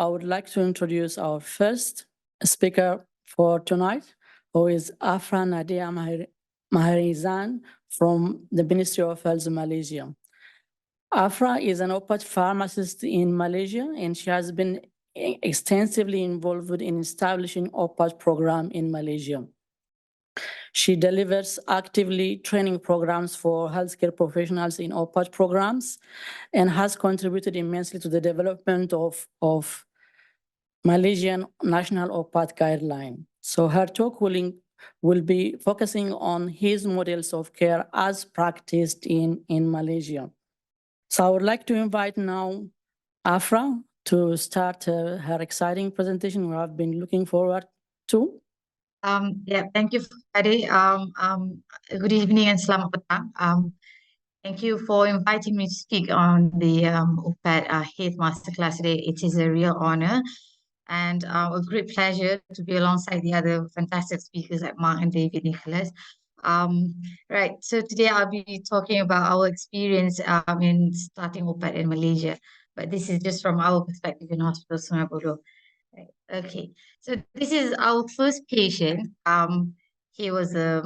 I would like to introduce our first speaker for tonight, who is Afra Mahrizan from the Ministry of Health Malaysia. Afra is an OPAT pharmacist in Malaysia, and she has been extensively involved in establishing OPAT program in Malaysia. She delivers actively training programs for healthcare professionals in OPAT programs and has contributed immensely to the development of Malaysian National OPAT guideline. So her talk will be focusing on his models of care as practiced in Malaysia. So I would like to invite now Afra to start her exciting presentation we have been looking forward to. Yeah, thank you, Fadi. Good evening and selamat petang. Thank you for inviting me to speak on the OPAT HITH Masterclass today. It is a real honor and a great pleasure to be alongside the other fantastic speakers like Mark and David Nicholas. Right, so today I'll be talking about our experience in starting OPAT in Malaysia, but this is just from our perspective in Hospital Sungai Buloh. Right. Okay, so this is our first patient. He was a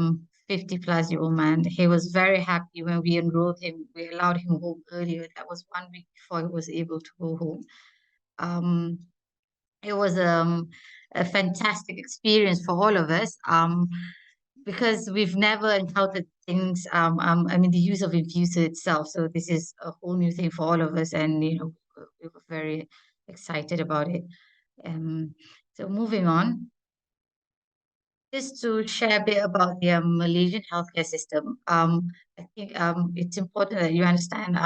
50-plus-year-old man. He was very happy when we enrolled him. We allowed him home earlier. That was 1 week before he was able to go home. It was a fantastic experience for all of us because we've never encountered things. I mean, the use of infuser itself. So this is a whole new thing for all of us, and we were very excited about it. So moving on, just to share a bit about the Malaysian healthcare system. I think it's important that you understand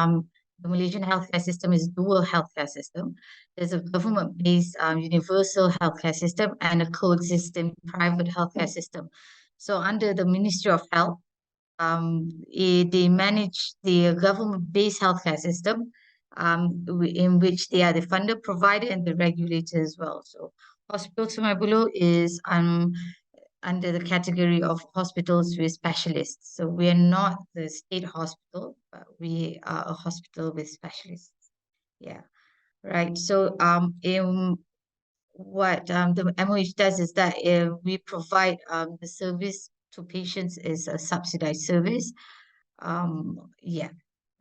the Malaysian healthcare system is a dual healthcare system. There's a government-based universal healthcare system and a coexisting private healthcare system. So under the Ministry of Health, they manage the government-based healthcare system, in which they are the funder, provider, and the regulator as well. So Hospital Sungai Buloh is under the category of hospitals with specialists. So we are not the state hospital, but we are a hospital with specialists. Yeah, right. So what the MOH does is that we provide the service to patients is a subsidized service. Yeah,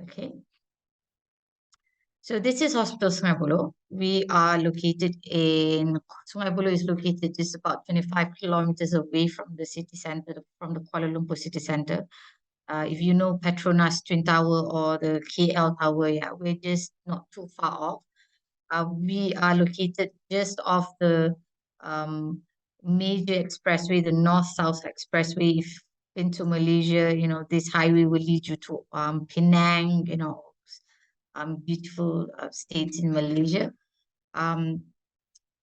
okay. So this is Hospital Sungai Buloh. We are located in, Sungai Buloh is located just about 25 kilometers away from the city center, from the Kuala Lumpur city center. If you know Petronas Twin Tower or the KL Tower, yeah, we're just not too far off. We are located just off the major expressway, the North-South Expressway. If into Malaysia, this highway will lead you to Penang, beautiful states in Malaysia.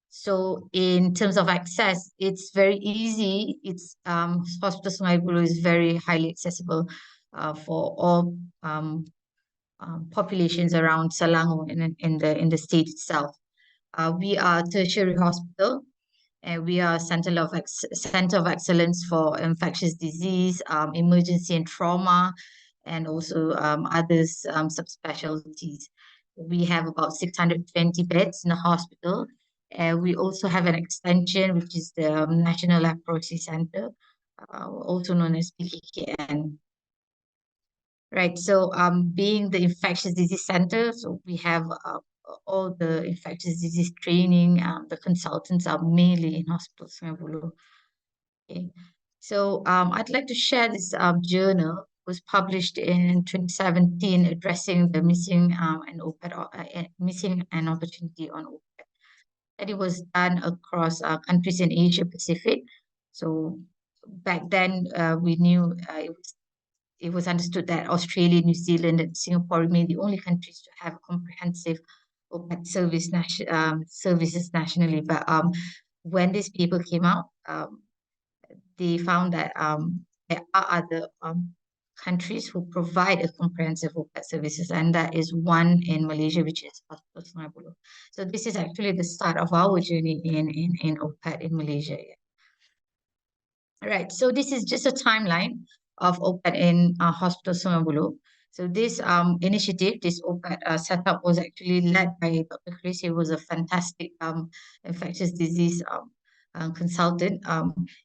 So in terms of access, it's very easy. It's Hospital Sungai Buloh is very highly accessible for all populations around Selangor in the state itself. We are a tertiary hospital, and we are a center of excellence for infectious disease, emergency and trauma, and also others subspecialties. We have about 620 beds in the hospital. We also have an extension, which is the National Leprosy Center, also known as PKKN. Right, so being the infectious disease center, so we have all the infectious disease training. The consultants are mainly in Hospital Sungai Buloh. Okay, so I'd like to share this journal. It was published in 2017, addressing the missing an opportunity on OPAT. And it was done across countries in Asia Pacific. So back then, we knew it was understood that Australia, New Zealand, and Singapore remain the only countries to have comprehensive OPAT services nationally. But when this paper came out, they found that there are other countries who provide a comprehensive OPAT services, and that is one in Malaysia, which is Hospital Sungai Buloh. So this is actually the start of our journey in OPAT in Malaysia. Yeah. Right, so this is just a timeline of OPAT in Hospital Sungai Buloh. So this initiative, this OPAT setup was actually led by Dr. Chris. He was a fantastic infectious disease consultant.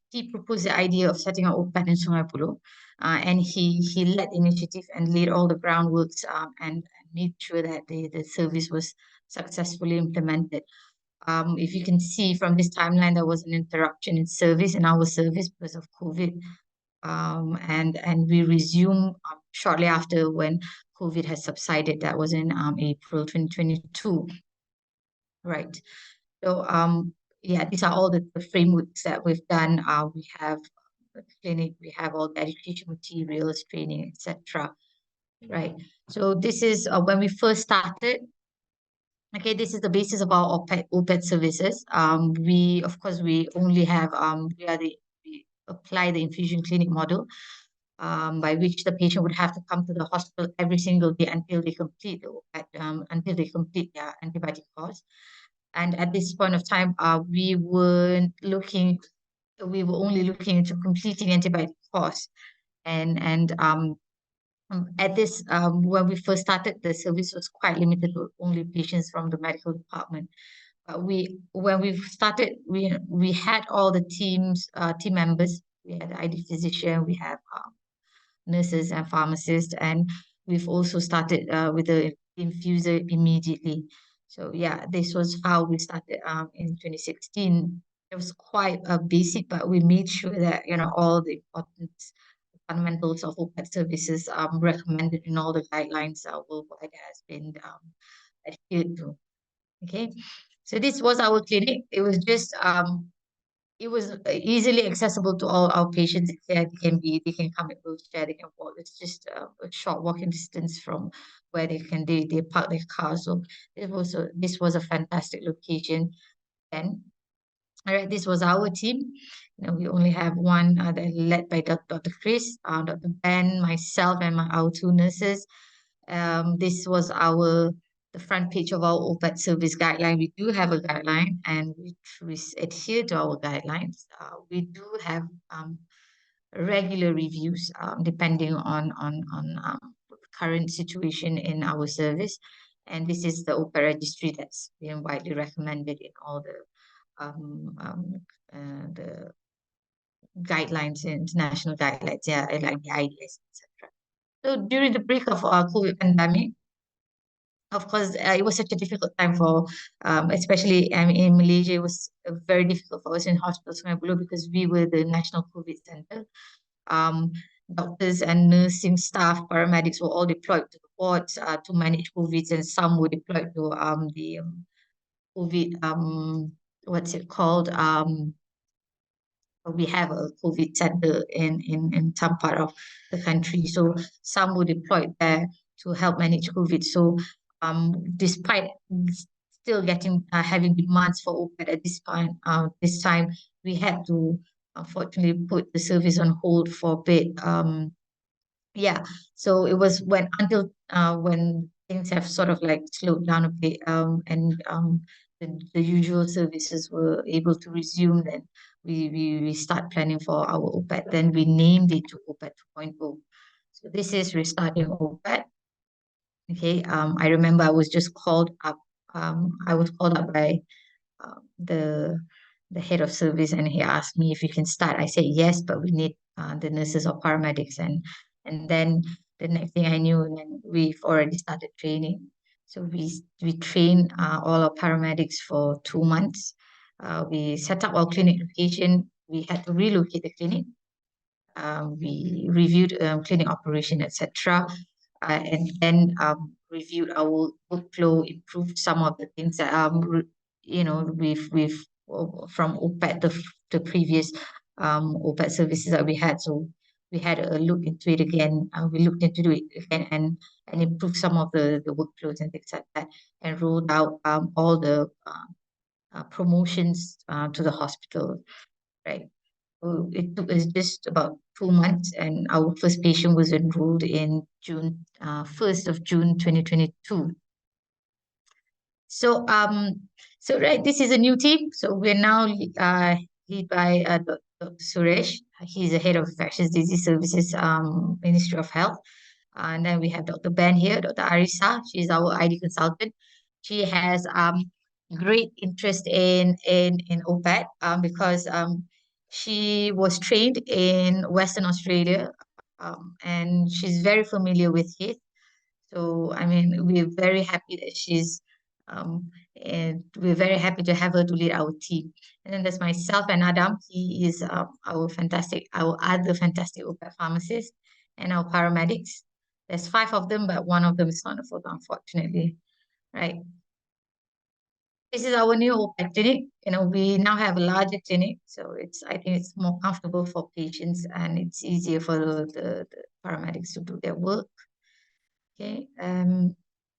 He proposed the idea of setting up OPAT in Sungai Buloh, and he led the initiative and laid all the groundworks and made sure that the service was successfully implemented. If you can see from this timeline, there was an interruption in service, in our service, because of COVID. And we resumed shortly after when COVID has subsided. That was in April 2022. Right. So yeah, these are all the frameworks that we've done. We have the clinic, we have all the education materials, training, etc. Right. So this is when we first started. Okay, this is the basis of our OPAT services. We, of course, we only have, we apply the infusion clinic model, by which the patient would have to come to the hospital every single day until they complete the OPAT, until they complete their antibiotic course. And at this point of time, we were only looking into completing antibiotic course. At this, when we first started, the service was quite limited to only patients from the medical department. When we started, we had all the team members. We had the ID physician, we have nurses and pharmacists, and we've also started with the infuser immediately. So yeah, this was how we started in 2016. It was quite basic, but we made sure that all the important fundamentals of OPAT services recommended in all the guidelines worldwide has been adhered to. Okay, so this was our clinic. It was just it was easily accessible to all our patients. They can come in wheelchair, they can walk. It's just a short walking distance from where they park their car. So this was a fantastic location. Then, all right, this was our team. We only have one led by Dr. Chris, Dr. Ben, myself, and our two nurses. This was the front page of our OPAT service guideline. We do have a guideline, and we adhere to our guidelines. We do have regular reviews depending on current situation in our service. And this is the OPAT registry that's been widely recommended in all the guidelines, international guidelines, yeah, like the IDS, etc. So during the break of COVID pandemic, of course, it was such a difficult time for, especially in Malaysia, it was very difficult for us in hospitals because we were the national COVID center. Um, Doctors and nursing staff, paramedics were all deployed to the wards to manage COVID, and some were deployed to the COVID, what's it called? We have a COVID center in some part of the country. So some were deployed there to help manage COVID. So despite still having demands for OPAT at this time, we had to unfortunately put the service on hold for a bit. Yeah, so it was when things have sort of like slowed down a bit, and the usual services were able to resume. Then we start planning for our OPAT. Then we named it to OPAT 2.0. So this is restarting OPAT. Okay, I remember I was just called up. I was called up by the head of service, and he asked me if we can start. I said yes, but we need the nurses or paramedics, and then the next thing I knew, and then we've already started training. So we trained all our paramedics for 2 months. We set up our clinic location. We had to relocate the clinic. We reviewed clinic operation, etc., and then reviewed our workflow, improved some of the things that we've from OPAT, the previous OPAT services that we had. So we had a look into it again. We looked into it again and improved some of the workflows and things like that, and rolled out all the promotions to the hospital, right? So it took us just about 2 months, and our first patient was enrolled in 1st of June 2022. So right, this is a new team. So we're now led by Dr. Suresh. He's the head of Infectious Disease Services, Ministry of Health. And then we have Dr. Ben here, Dr. Arisa. She's our ID consultant. She has great interest in OPAT because she was trained in Western Australia, and she's very familiar with HITH. So, I mean, we're very happy that and we're very happy to have her to lead our team. And then there's myself and Adam. He is our other fantastic OPAT pharmacist and our paramedics. There's 5 of them, but one of them is on the photo, unfortunately. Right. This is our new OPAT clinic. We now have a larger clinic, so I think it's more comfortable for patients and it's easier for the paramedics to do their work. Okay.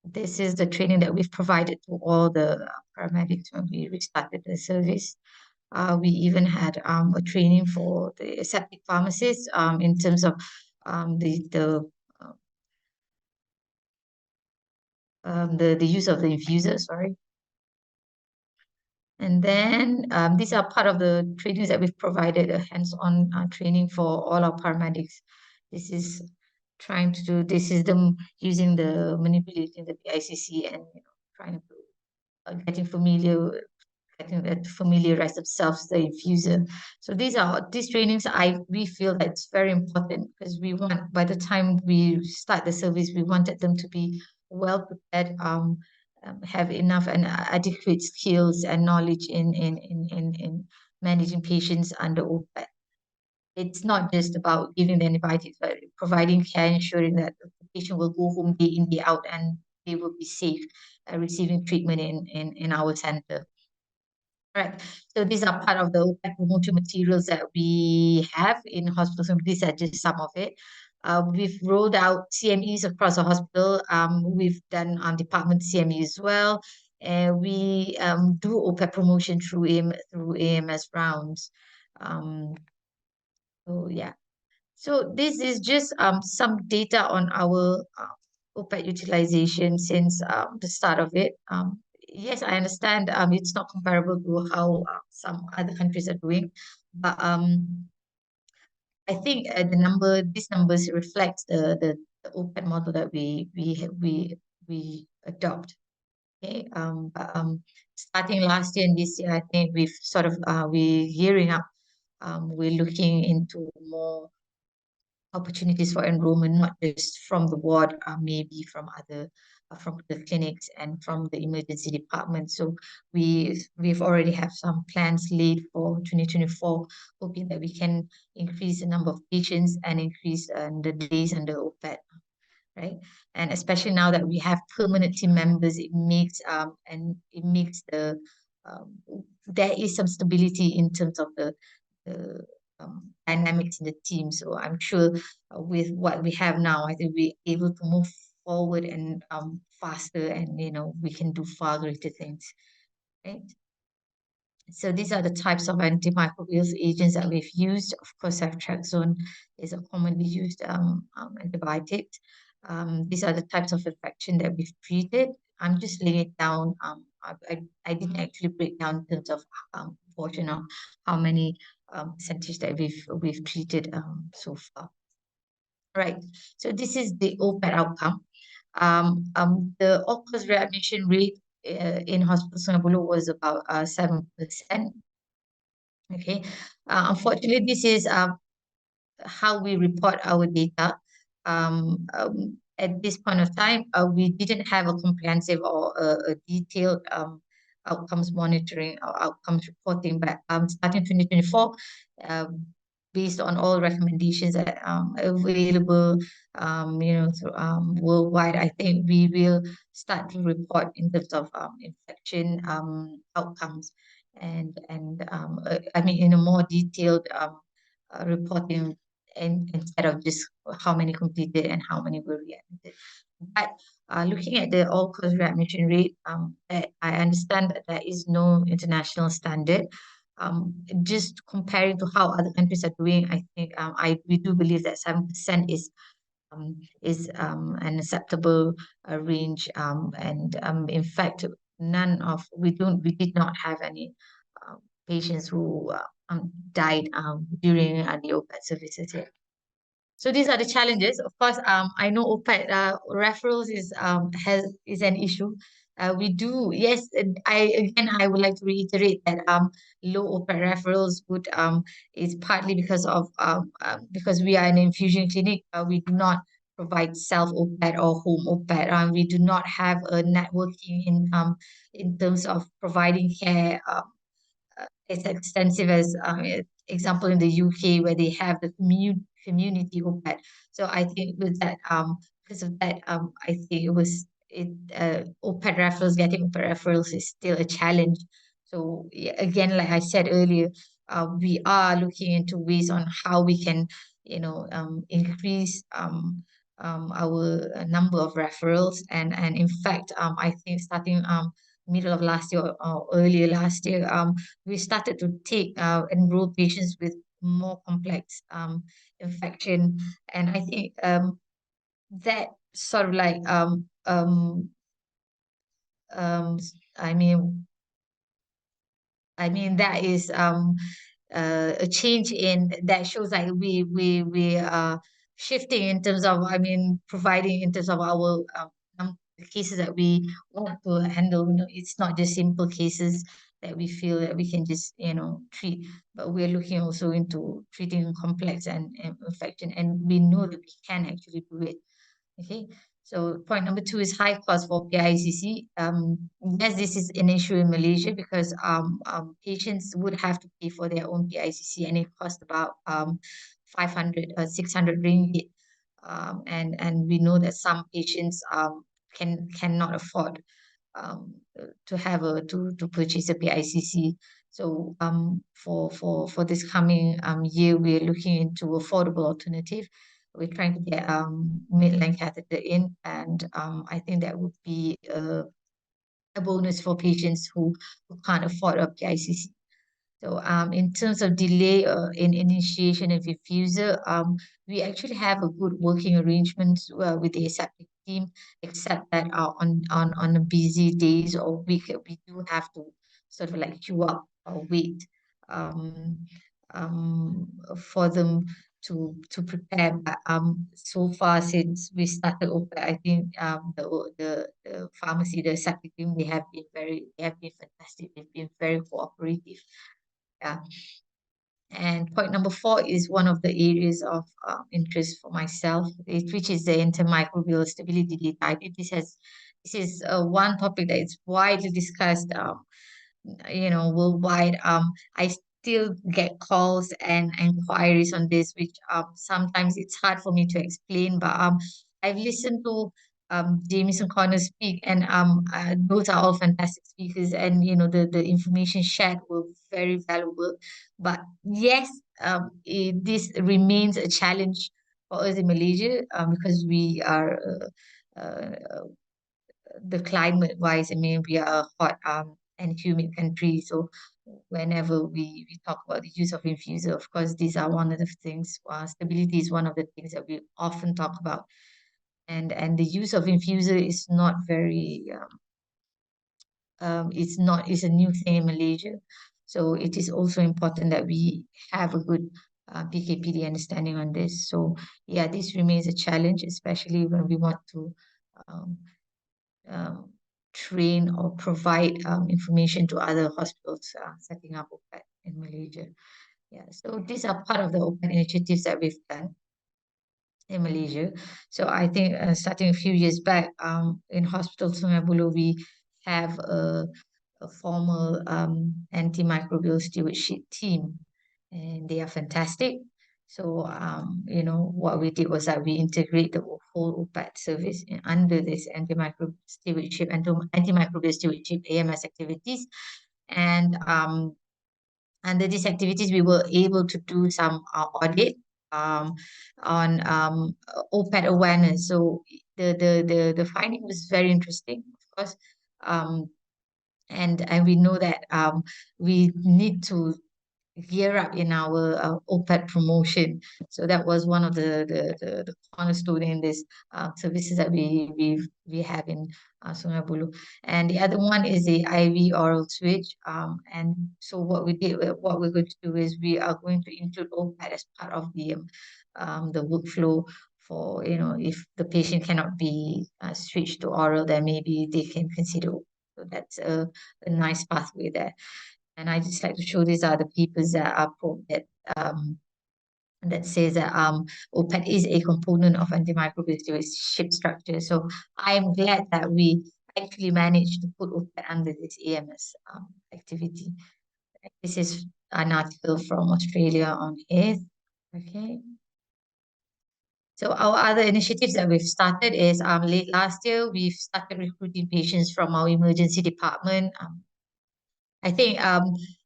This is the training that we've provided to all the paramedics when we restarted the service. We even had a training for the aseptic pharmacists in terms of the use of the infuser, sorry. And then these are part of the trainings that we've provided, a hands-on training for all our paramedics. This is them using manipulating the PICC and trying to getting that familiarize themselves the infuser. So these trainings we feel that it's very important because we want, by the time we start the service, we wanted them to be well prepared, have enough and adequate skills and knowledge in managing patients under OPAT. It's not just about giving the antibiotics, but providing care, ensuring that the patient will go home day in, day out, and they will be safe receiving treatment in our center. Right. So these are part of the OPAT promotion materials that we have in hospitals. So these are just some of it. We've rolled out CMEs across the hospital. We've done department CME as well. And we do OPAT promotion through AMS rounds. So yeah. So this is just some data on our OPAT utilization since the start of it. Yes, I understand it's not comparable to how some other countries are doing, but I think these numbers reflect the OPAT model that we adopt. Okay, but starting last year and this year, I think we've sort of we're gearing up. We're looking into more opportunities for enrollment, not just from the ward, maybe from the clinics and from the emergency department. So we've already have some plans laid for 2024, hoping that we can increase the number of patients and increase the days under OPAT. Right, and especially now that we have permanent team members, it makes there is some stability in terms of the dynamics in the team. So I'm sure with what we have now, I think we're able to move forward and faster, and we can do far greater things. Right. So these are the types of antimicrobial agents that we've used. Of course, ceftriaxone is a commonly used antibiotic. These are the types of infection that we've treated. I'm just laying it down. I didn't actually break down in terms of portion of how many percentage that we've treated so far. Right. So this is the OPAT outcome. The all-cause readmission rate in hospital Sungai Buloh was about 7%. Okay. Unfortunately, this is how we report our data. At this point of time, we didn't have a comprehensive or a detailed outcomes monitoring or outcomes reporting, but starting 2024, based on all recommendations that available, worldwide, I think we will start to report in terms of infection outcomes and I mean in a more detailed reporting, and instead of just how many completed and how many were readmitted. But looking at the all-cause readmission rate, I understand that there is no international standard. Just comparing to how other countries are doing, I think we do believe that 7% is an acceptable range, and in fact, we did not have any patients who died during the OPAT services yet. So these are the challenges. Of course, I know OPAT referrals is an issue. We do, yes. I would like to reiterate that low OPAT referrals would is partly because we are an infusion clinic. We do not provide self OPAT or home OPAT. We do not have a networking in terms of providing care. As extensive as example in the UK where they have the community OPAT. So I think with that because of that I think OPAT referrals, getting OPAT referrals is still a challenge. So yeah, again, like I said earlier, we are looking into ways on how we can increase our number of referrals, and in fact I think starting middle of last year or earlier last year, we started to enroll patients with more complex infection. And I think that sort of like um, I mean that is a change in that shows like we are shifting in terms of providing in terms of our the cases that we want to handle. It's not just simple cases that we feel that we can just treat, but we're looking also into treating complex and infection, and we know that we can actually do it. Okay, so point number two is high cost for PICC. Yes, this is an issue in Malaysia because patients would have to pay for their own PICC, and it costs about 500 or 600 ringgit. And we know that some patients cannot afford to purchase a PICC. So for this coming year, we're looking into affordable alternative. We're trying to get midline catheter in, and I think that would be a bonus for patients who can't afford a PICC. So in terms of delay in initiation of infuser, we actually have a good working arrangement with the aseptic team, except that on a busy days or week, we do have to sort of like queue up or wait um, for them to prepare. But so far since we started open, I think the pharmacy, the aseptic team, they have been fantastic. They've been very cooperative. Yeah. And point number four is one of the areas of interest for myself, which is the antimicrobial stability data. I think this is one topic that is widely discussed, worldwide. I still get calls and inquiries on this, which sometimes it's hard for me to explain. But I've listened to Jameson Corner speak, and those are all fantastic speakers, and the information shared were very valuable. But yes, this remains a challenge for us in Malaysia because we are the climate wise. We are a hot and humid country, so whenever we talk about the use of infuser, of course, these are one of the things. Stability is one of the things that we often talk about, and the use of infuser is not very it's a new thing in Malaysia. So it is also important that we have a good PKPD understanding on this. So yeah, this remains a challenge, especially when we want to um, train or provide information to other hospitals setting up OPAT in Malaysia. Yeah, so these are part of the OPAT initiatives that we've done in Malaysia. So I think starting a few years back, in Hospital Sungai Buloh, we have a formal antimicrobial stewardship team, and they are fantastic. So, what we did was that we integrate the whole OPAT service under this antimicrobial stewardship and antimicrobial stewardship AMS activities. And under these activities, we were able to do some audit on OPAT awareness. So the finding was very interesting, of course. And we know that we need to gear up in our OPAT promotion. So that was one of the cornerstone in this services that we have in Sungai Buloh. And the other one is the IV oral switch. And so what we're going to do is we are going to include OPAT as part of the workflow for, if the patient cannot be switched to oral, then maybe they can consider. So that's a nice pathway there. And I just like to show these are the papers that are that says that OPAT is a component of antimicrobial stewardship structure. So I'm glad that we actually managed to put OPAT under this AMS activity. This is an article from Australia on HITH. Okay. So our other initiatives that we've started is late last year, we've started recruiting patients from our emergency department. I think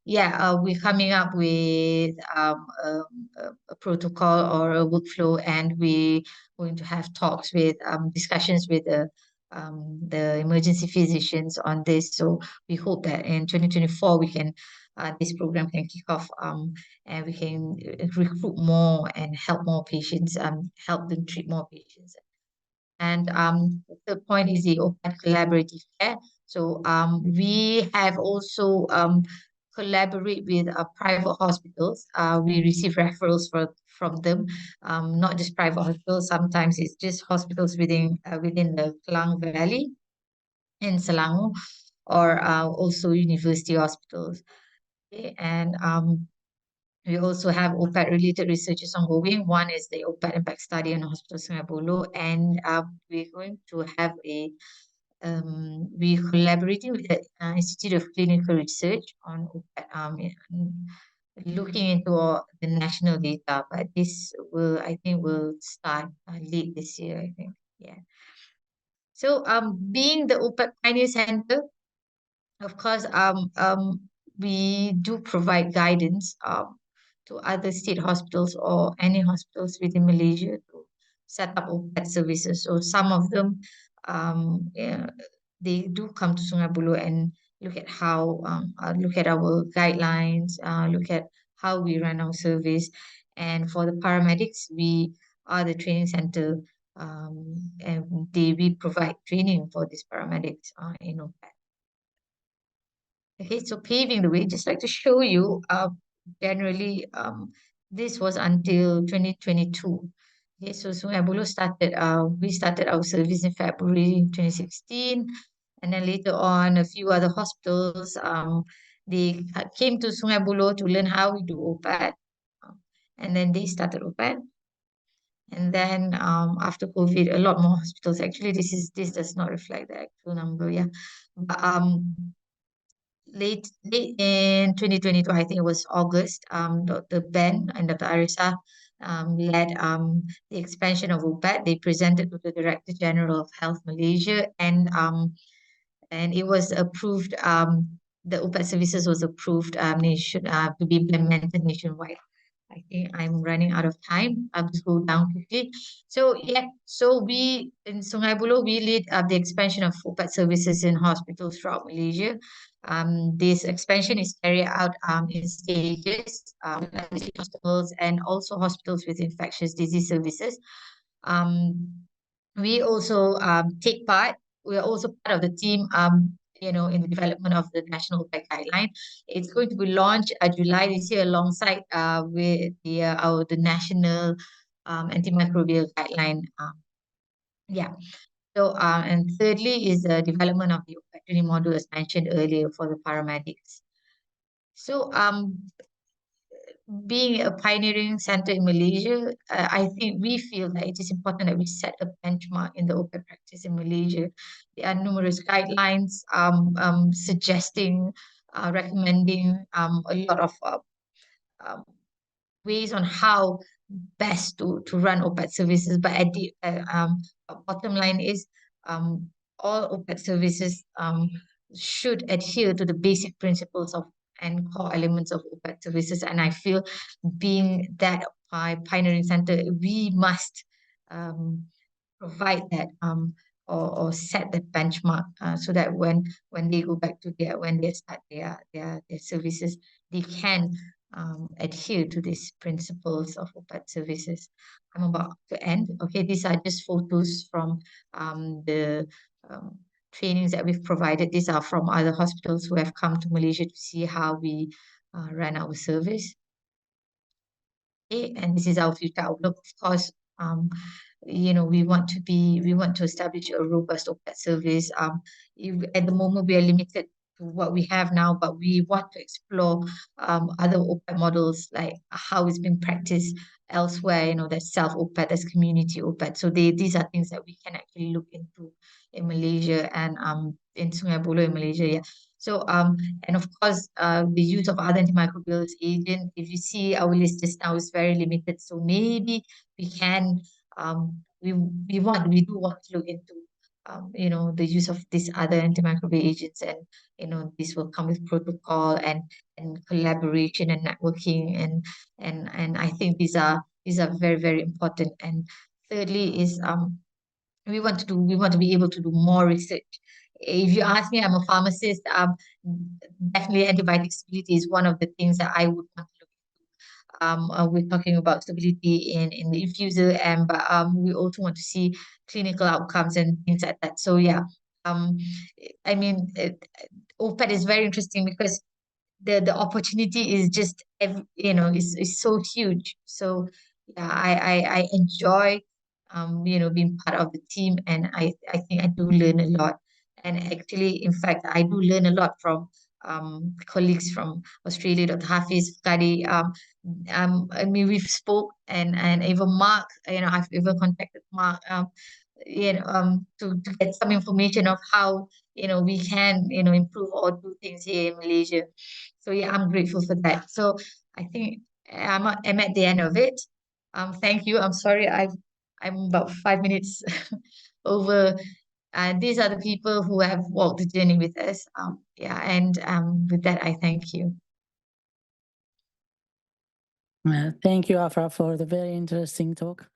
we're coming up with a protocol or a workflow, and we're going to have talks with discussions with the emergency physicians on this. So we hope that in 2024 we can this program can kick off, and we can recruit more and help more patients, help them treat more patients. And the third point is the open collaborative care. So we have also collaborate with private hospitals. We receive referrals from them, not just private hospitals. Sometimes it's just hospitals within the Klang Valley in Selangor, or also university hospitals. Okay. And we also have OPAT related researches ongoing. One is the OPAT impact study on Hospital Sungai Buloh, and we're going to have we're collaborating with the Institute of Clinical Research on OPAT, looking into the national data, but this I think, will start late this year, I think. Yeah. So being the OPAT Pioneer Center, of course, we do provide guidance to other state hospitals or any hospitals within Malaysia to set up OPAT services. So some of them, they do come to Sungai Buloh and look at look at our guidelines, look at how we run our service. And for the paramedics, we are the training center, and we provide training for these paramedics in OPAT. Okay, so paving the way, just like to show you, generally, this was until 2022. Okay, so Sungai Buloh we started our service in February 2016, and then later on, a few other hospitals, they came to Sungai Buloh to learn how we do OPAT, and then they started OPAT. And then after COVID, a lot more hospitals. Actually, this does not reflect the actual number, yeah. But, late in 2022, I think it was August, Dr. Ben and Dr. Arisa led the expansion of OPAT. They presented to the Director General of Health Malaysia, and it was approved. The OPAT services was approved to be implemented nationwide. I think I'm running out of time. I'll just go down quickly. So yeah, so we in Sungai Buloh, we lead the expansion of OPAT services in hospitals throughout Malaysia. This expansion is carried out in stages, hospitals and also hospitals with infectious disease services. We also take part. We are also part of the team, in the development of the national OPAT guideline. It's going to be launched July this year alongside with the national antimicrobial guideline. Yeah. So and thirdly is the development of the OPAT training module as mentioned earlier for the paramedics. So being a pioneering center in Malaysia, I think we feel that it is important that we set a benchmark in the OPAT practice in Malaysia. There are numerous guidelines suggesting, recommending a lot of ways on how best to run OPAT services. But at the bottom line is all OPAT services should adhere to the basic principles of and core elements of OPAT services. And I feel being that pioneering center, we must provide that or set the benchmark so that when they go back to when they start their services, they can adhere to these principles of OPAT services. I'm about to end. Okay, these are just photos from the trainings that we've provided. These are from other hospitals who have come to Malaysia to see how we run our service. Okay, and this is our future outlook. Of course, we want to establish a robust OPAT service. At the moment, we are limited to what we have now, but we want to explore other OPAT models, like how it's been practiced elsewhere. There's self OPAT, there's community OPAT. So these are things that we can actually look into in Malaysia and in Sungai Buloh in Malaysia. Yeah. So, and of course, the use of other antimicrobial agent, if you see our list just now, is very limited. So maybe we can, we do want to look into, the use of these other antimicrobial agents, and this will come with protocol and collaboration and networking, and I think these are very, very important. And thirdly is we want to be able to do more research. If you ask me, I'm a pharmacist. Definitely antibiotic stability is one of the things that I would want to look into. We're talking about stability in the infuser, and but we also want to see clinical outcomes and things like that. So yeah, I mean, OPAT is very interesting because the opportunity is just is so huge. So yeah, I enjoy being part of the team, and I think I do learn a lot. And actually, in fact, I do learn a lot from colleagues from Australia, Dr. Hafiz, Kadi. I mean, we've spoke, and even Mark, I've even contacted Mark, to get some information of how we can improve or do things here in Malaysia. So yeah, I'm grateful for that. So I think I'm at the end of it. Thank you. I'm sorry, I'm about 5 minutes over. And these are the people who have walked the journey with us. Yeah, and with that, I thank you. Thank you, Afra, for the very interesting talk.